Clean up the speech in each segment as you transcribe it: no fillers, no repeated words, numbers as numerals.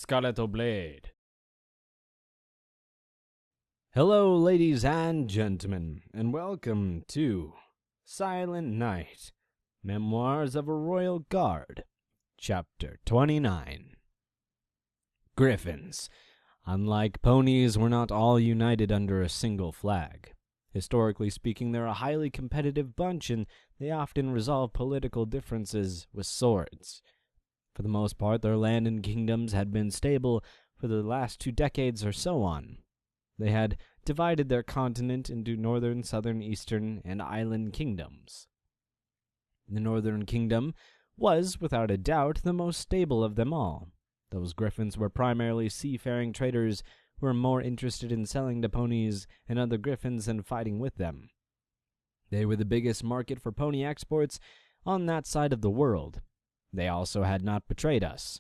Scarlett Blade. Hello, ladies and gentlemen, and welcome to Silent Night, Memoirs of a Royal Guard, Chapter 29. Griffins. Unlike ponies, were not all united under a single flag. Historically speaking, they're a highly competitive bunch, and they often resolve political differences with swords. For the most part, their land and kingdoms had been stable for the last 2 decades or so on. They had divided their continent into northern, southern, eastern, and island kingdoms. The northern kingdom was, without a doubt, the most stable of them all. Those griffins were primarily seafaring traders who were more interested in selling to ponies and other griffins than fighting with them. They were the biggest market for pony exports on that side of the world. They also had not betrayed us.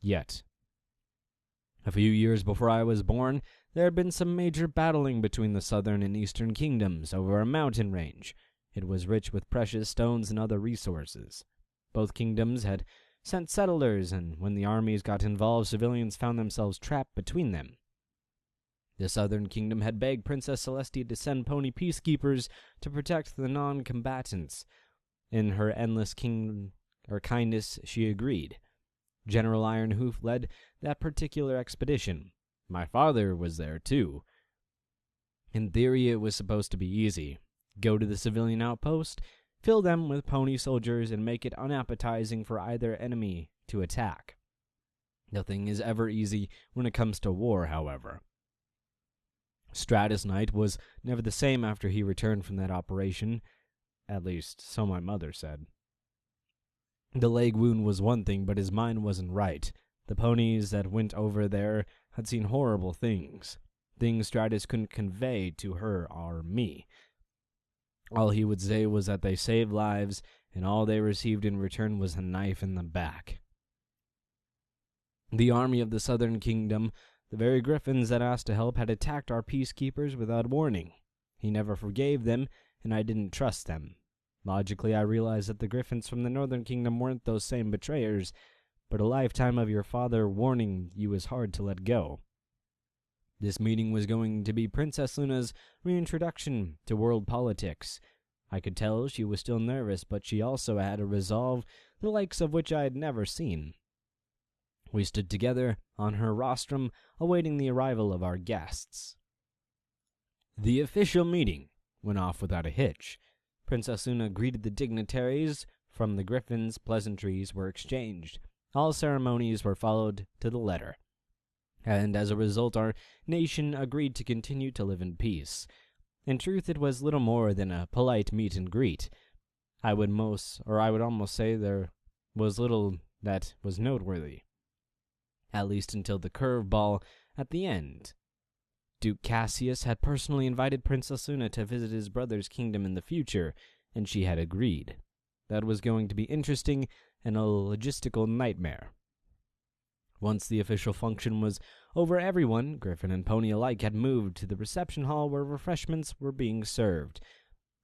Yet. A few years before I was born, there had been some major battling between the southern and eastern kingdoms over a mountain range. It was rich with precious stones and other resources. Both kingdoms had sent settlers, and when the armies got involved, civilians found themselves trapped between them. The southern kingdom had begged Princess Celestia to send pony peacekeepers to protect the non-combatants. In her endless kindness, she agreed. General Ironhoof led that particular expedition. My father was there, too. In theory, it was supposed to be easy. Go to the civilian outpost, fill them with pony soldiers, and make it unappetizing for either enemy to attack. Nothing is ever easy when it comes to war, however. Stratus Knight was never the same after he returned from that operation. At least, so my mother said. The leg wound was one thing, but his mind wasn't right. The ponies that went over there had seen horrible things. Things Stratus couldn't convey to her or me. All he would say was that they saved lives, and all they received in return was a knife in the back. The army of the southern kingdom, the very griffins that asked to help, had attacked our peacekeepers without warning. He never forgave them, and I didn't trust them. Logically, I realized that the griffins from the northern kingdom weren't those same betrayers, but a lifetime of your father warning you is hard to let go. This meeting was going to be Princess Luna's reintroduction to world politics. I could tell she was still nervous, but she also had a resolve, the likes of which I had never seen. We stood together on her rostrum, awaiting the arrival of our guests. The official meeting went off without a hitch. Princess Luna greeted the dignitaries. From the Griffins, pleasantries were exchanged. All ceremonies were followed to the letter. And as a result, our nation agreed to continue to live in peace. In truth, it was little more than a polite meet and greet. I would almost say there was little that was noteworthy. At least until the curveball at the end. Duke Cassius had personally invited Princess Luna to visit his brother's kingdom in the future, and she had agreed. That was going to be interesting and a logistical nightmare. Once the official function was over, everyone, Griffin and Pony alike, had moved to the reception hall where refreshments were being served.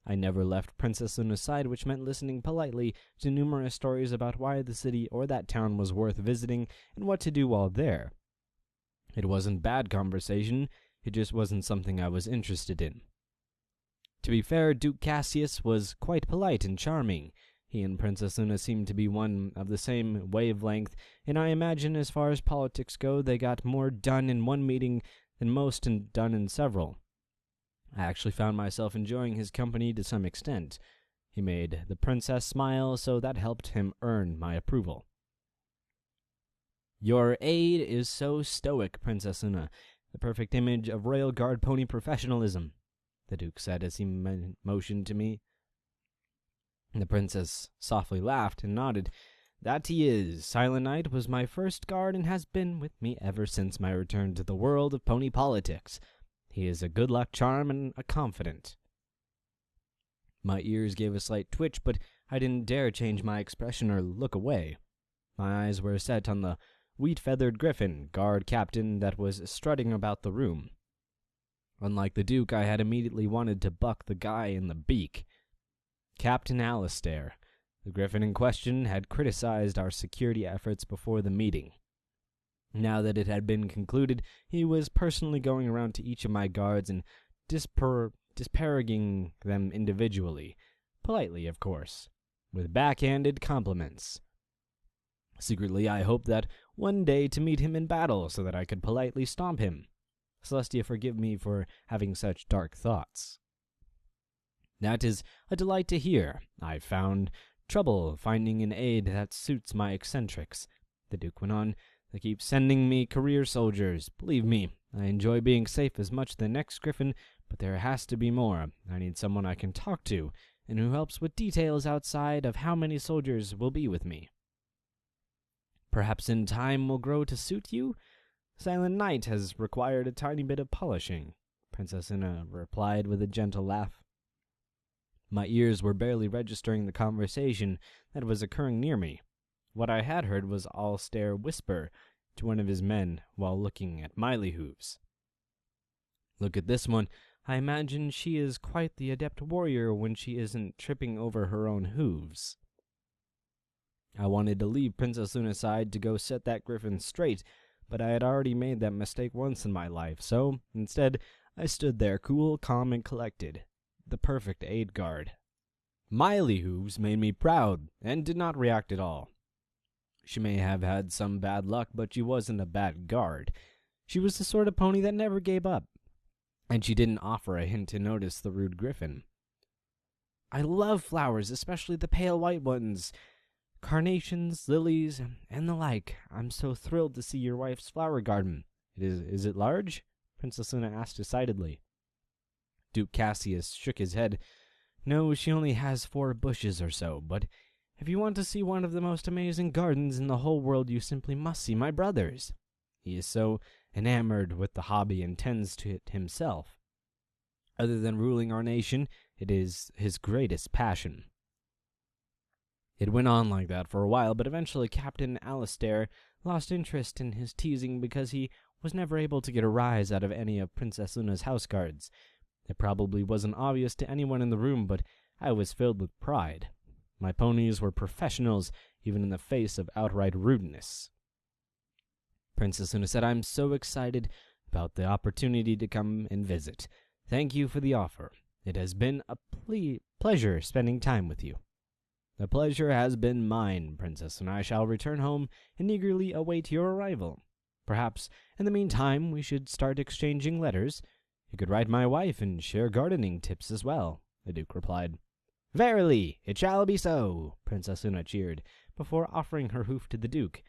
I never left Princess Luna's side, which meant listening politely to numerous stories about why the city or that town was worth visiting and what to do while there. It wasn't bad conversation, it just wasn't something I was interested in. To be fair, Duke Cassius was quite polite and charming. He and Princess Luna seemed to be one of the same wavelength, and I imagine as far as politics go, they got more done in one meeting than most and done in several. I actually found myself enjoying his company to some extent. He made the princess smile, so that helped him earn my approval. Your aide is so stoic, Princess Luna. The perfect image of Royal Guard pony professionalism, the Duke said as he motioned to me. The princess softly laughed and nodded. That he is. Silent Knight was my first guard and has been with me ever since my return to the world of pony politics. He is a good luck charm and a confidant. My ears gave a slight twitch, but I didn't dare change my expression or look away. My eyes were set on the wheat-feathered griffin, guard captain, that was strutting about the room. Unlike the Duke, I had immediately wanted to buck the guy in the beak. Captain Alistair, the griffin in question, had criticized our security efforts before the meeting. Now that it had been concluded, he was personally going around to each of my guards and disparaging them individually, politely, of course, with backhanded compliments. Secretly, I hoped that one day to meet him in battle so that I could politely stomp him. Celestia, forgive me for having such dark thoughts. That is a delight to hear. I found trouble finding an aide that suits my eccentrics, the Duke went on. They keep sending me career soldiers. Believe me, I enjoy being safe as much as the next Griffin, but there has to be more. I need someone I can talk to, and who helps with details outside of how many soldiers will be with me. Perhaps in time will grow to suit you? Silent Night has required a tiny bit of polishing, Princess Una replied with a gentle laugh. My ears were barely registering the conversation that was occurring near me. What I had heard was Alstair whisper to one of his men while looking at Maile hooves. Look at this one. I imagine she is quite the adept warrior when she isn't tripping over her own hooves. I wanted to leave Princess Luna's side to go set that griffin straight, but I had already made that mistake once in my life, so instead I stood there cool, calm, and collected, the perfect aid guard. Maile hooves made me proud and did not react at all. She may have had some bad luck, but she wasn't a bad guard. She was the sort of pony that never gave up, and she didn't offer a hint to notice the rude griffin. I love flowers, especially the pale white ones. Carnations, lilies, and the like. I'm so thrilled to see your wife's flower garden. Is it large? Princess Luna asked decidedly. Duke Cassius shook his head. No, she only has 4 bushes or so, but if you want to see one of the most amazing gardens in the whole world, you simply must see my brother's. He is so enamored with the hobby and tends to it himself. Other than ruling our nation, it is his greatest passion. It went on like that for a while, but eventually Captain Alistair lost interest in his teasing because he was never able to get a rise out of any of Princess Luna's houseguards. It probably wasn't obvious to anyone in the room, but I was filled with pride. My ponies were professionals, even in the face of outright rudeness. Princess Luna said, I'm so excited about the opportunity to come and visit. Thank you for the offer. It has been a pleasure spending time with you. The pleasure has been mine, Princess, and I shall return home and eagerly await your arrival. Perhaps, in the meantime, we should start exchanging letters. You could write my wife and share gardening tips as well, the Duke replied. Verily, it shall be so, Princess Una cheered, before offering her hoof to the Duke.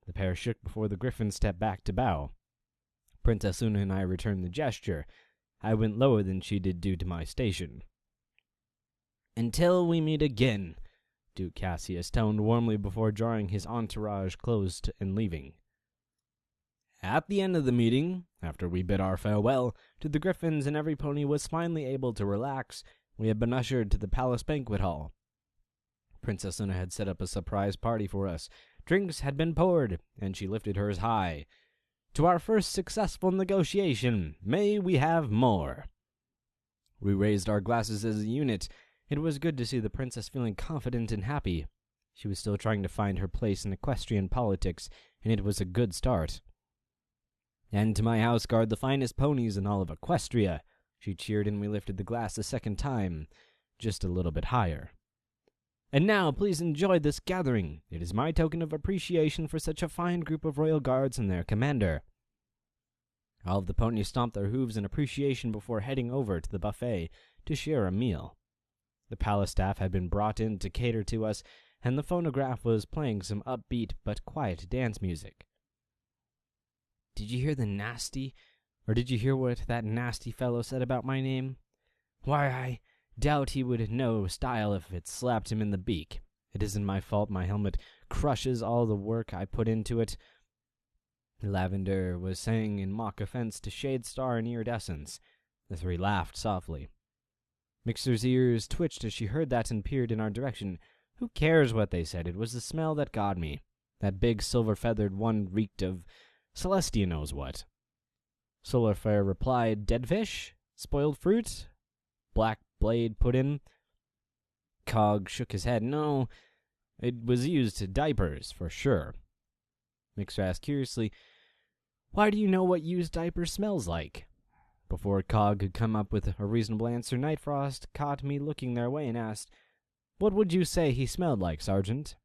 The pair shook before the Griffin stepped back to bow. Princess Una and I returned the gesture. I went lower than she did due to my station. Until we meet again, Duke Cassius toned warmly before drawing his entourage close and leaving. At the end of the meeting, after we bid our farewell to the Griffins and every pony was finally able to relax, we had been ushered to the palace banquet hall. Princess Una had set up a surprise party for us. Drinks had been poured, and she lifted hers high. To our first successful negotiation, may we have more. We raised our glasses as a unit. It was good to see the princess feeling confident and happy. She was still trying to find her place in equestrian politics, and it was a good start. And to my house guard, the finest ponies in all of Equestria, she cheered, and we lifted the glass a second time, just a little bit higher. And now, please enjoy this gathering. It is my token of appreciation for such a fine group of royal guards and their commander. All of the ponies stomped their hooves in appreciation before heading over to the buffet to share a meal. The palace staff had been brought in to cater to us, and the phonograph was playing some upbeat but quiet dance music. Did you hear what that nasty fellow said about my name? Why, I doubt he would know style if it slapped him in the beak. It isn't my fault my helmet crushes all the work I put into it. Lavender was saying in mock offense to Shadestar and Iridescence. The 3 laughed softly. Mixer's ears twitched as she heard that and peered in our direction. Who cares what they said? It was the smell that got me. That big silver-feathered one reeked of Celestia knows what. Solarfire replied, dead fish? Spoiled fruit? Black Blade put in. Cog shook his head. No, it was used to diapers, for sure. Mixer asked curiously, Why do you know what used diaper smells like? Before Cog could come up with a reasonable answer, Nightfrost caught me looking their way and asked, "What would you say he smelled like, Sergeant?"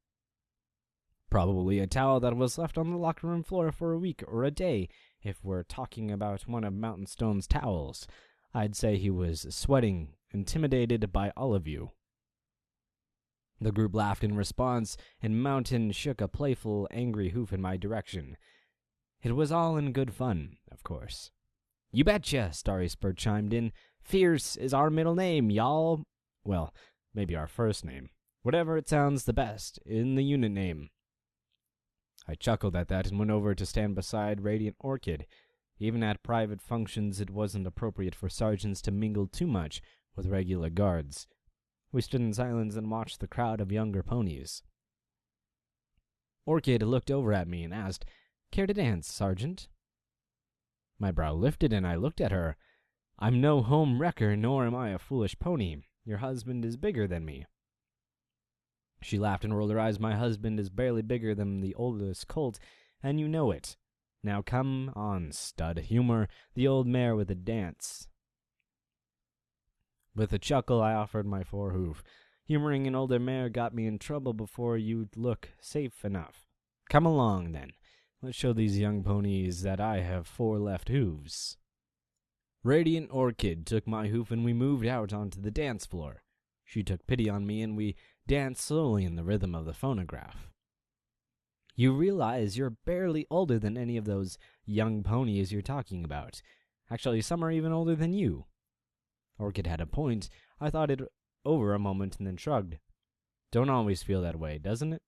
"Probably a towel that was left on the locker room floor for a week or a day, if we're talking about one of Mountain Stone's towels. I'd say he was sweating, intimidated by all of you." The group laughed in response, and Mountain shook a playful, angry hoof in my direction. It was all in good fun, of course. "You betcha," Starry Spur chimed in. "Fierce is our middle name, y'all. Well, maybe our first name. Whatever it sounds the best in the unit name." I chuckled at that and went over to stand beside Radiant Orchid. Even at private functions, it wasn't appropriate for sergeants to mingle too much with regular guards. We stood in silence and watched the crowd of younger ponies. Orchid looked over at me and asked, "Care to dance, Sergeant?" My brow lifted and I looked at her. "I'm no home wrecker, nor am I a foolish pony. Your husband is bigger than me." She laughed and rolled her eyes. "My husband is barely bigger than the oldest colt, and you know it. Now come on, stud. Humor the old mare with a dance." With a chuckle, I offered my forehoof. Humoring an older mare got me in trouble before you'd look safe enough. "Come along, then. Let's show these young ponies that I have 4 left hooves." Radiant Orchid took my hoof and we moved out onto the dance floor. She took pity on me and we danced slowly in the rhythm of the phonograph. "You realize you're barely older than any of those young ponies you're talking about. Actually, some are even older than you." Orchid had a point. I thought it over a moment and then shrugged. "Don't always feel that way, doesn't it?"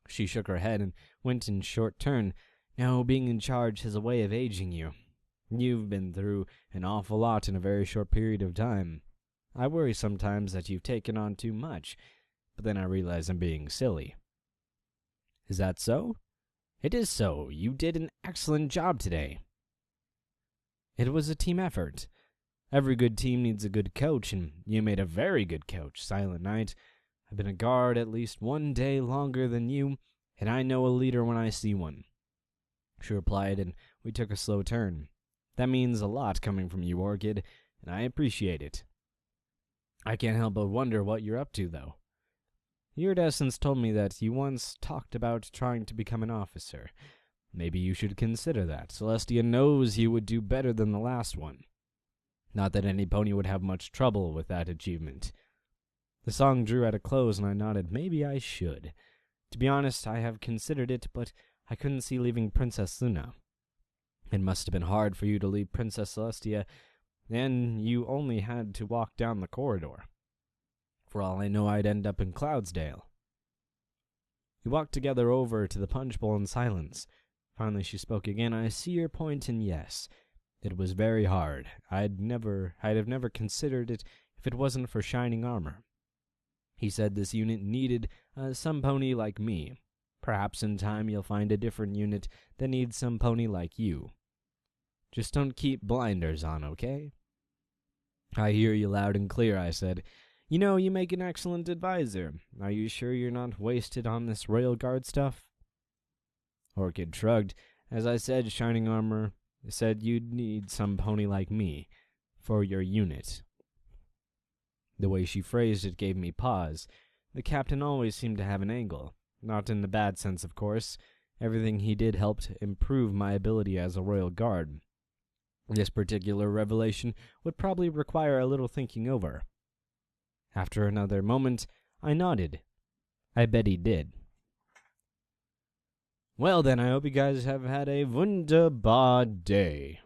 She shook her head and went in short turn. "No, being in charge has a way of aging you. You've been through an awful lot in a very short period of time. I worry sometimes that you've taken on too much, but then I realize I'm being silly." "Is that so?" "It is so. You did an excellent job today." "It was a team effort. Every good team needs a good coach, and you made a very good coach, Silent Night. I've been a guard at least 1 day longer than you, and I know a leader when I see one," she replied, and we took a slow turn. "That means a lot coming from you, Orchid, and I appreciate it. I can't help but wonder what you're up to, though. Iridescence told me that you once talked about trying to become an officer. Maybe you should consider that. Celestia knows you would do better than the last one. Not that any pony would have much trouble with that achievement." The song drew at a close, and I nodded. "Maybe I should. To be honest, I have considered it, but I couldn't see leaving Princess Luna. It must have been hard for you to leave Princess Celestia, and you only had to walk down the corridor. For all I know, I'd end up in Cloudsdale." We walked together over to the punch bowl in silence. Finally she spoke again. "I see your point, and yes, it was very hard. I'd have never considered it if it wasn't for Shining Armor. He said this unit needed some pony like me. Perhaps in time you'll find a different unit that needs some pony like you. Just don't keep blinders on, okay?" "I hear you loud and clear," I said. "You know, you make an excellent advisor. Are you sure you're not wasted on this Royal Guard stuff?" Orchid shrugged. "As I said, Shining Armor said you'd need some pony like me for your unit." The way she phrased it gave me pause. The captain always seemed to have an angle. Not in the bad sense, of course. Everything he did helped improve my ability as a Royal Guard. This particular revelation would probably require a little thinking over. After another moment, I nodded. I bet he did. "Well then, I hope you guys have had a wunderbar day.